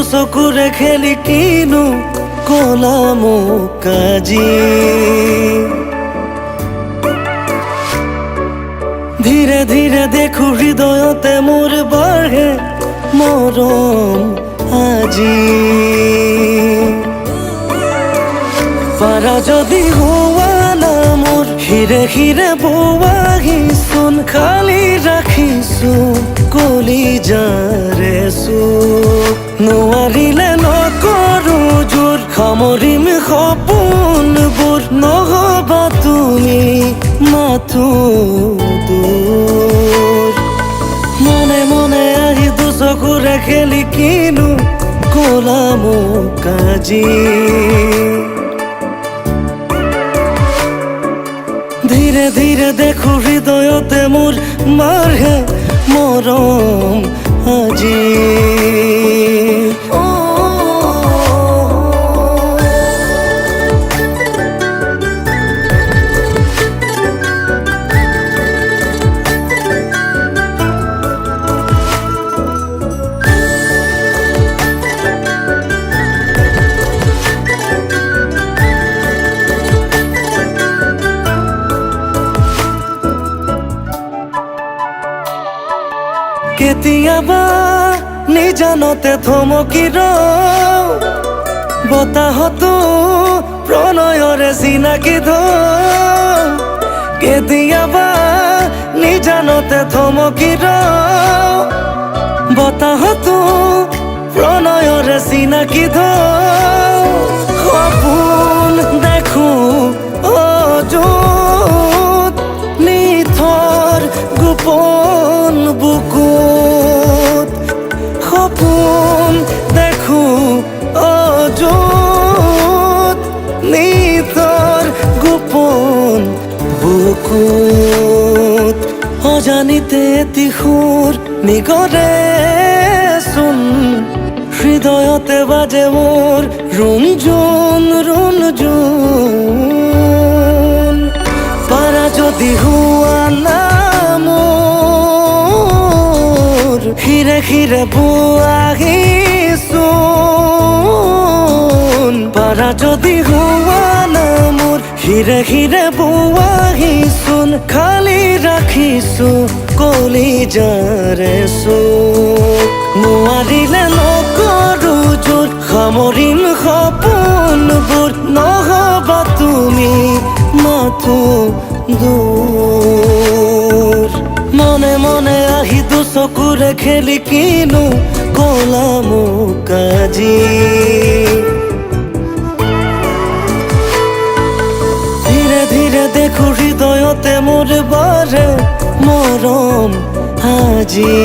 চকুৰে খেলি কিনো কলাম কাজি ধীৰে ধীৰে দেখো হৃদয়তে মোৰ বাঢ়ে মৰম আজি পাৰা যদি হোৱা না মোৰ হিৰে হিৰে বোৱাহিচোন খালি ৰাখিছো কলিজাৰে চুপ নোৱাৰিলে নকৰো জোৰ সামৰিম সপোনবোৰ নহবা তুমি মাথো দূৰ মনে মনে আহি দুচকুৰে খেলি কিনো কলাম কাজি ধীৰে ধীৰে দেখো হৃদয়তে মোৰ বাঢ়ে মৰম আজি কেতিয়াবা নিজানতে থমকি ৰওঁ বতাহতো প্ৰণয়ৰে চিনাকি ধওঁ কেতিয়াবা নিজানতে থমকি ৰওঁ বতাহতো প্ৰণয়ৰে চিনাকি ধওঁ সপোন দেখো অযুত নিথৰ গোপন বুকুত সপোন দেখো অযুত নিথৰ গোপন বুকুত অজানিতে এটি সুৰ নিগৰে চোন হৃদয়তে বাজে মোৰ ৰুণজুণ ৰুণজুণ পাৰা যদি হোৱা না হিৰে হিৰে বোৱাহিচোন পাৰা যদি হোৱা না মোৰ হিৰে হিৰে বোৱাহিচোন খালি ৰাখিছো কলিজাৰে চুপ নোৱাৰিলে নকৰো জোৰ সামৰিম সপোনবোৰ নহবা তুমি মাথো দূৰ মনে মনে আহি দুচকুৰে খেলি কিনো কলাম কাজি ধীৰে ধীৰে দেখো হৃদয়তে মোৰ বাঢ়ে মৰম আজি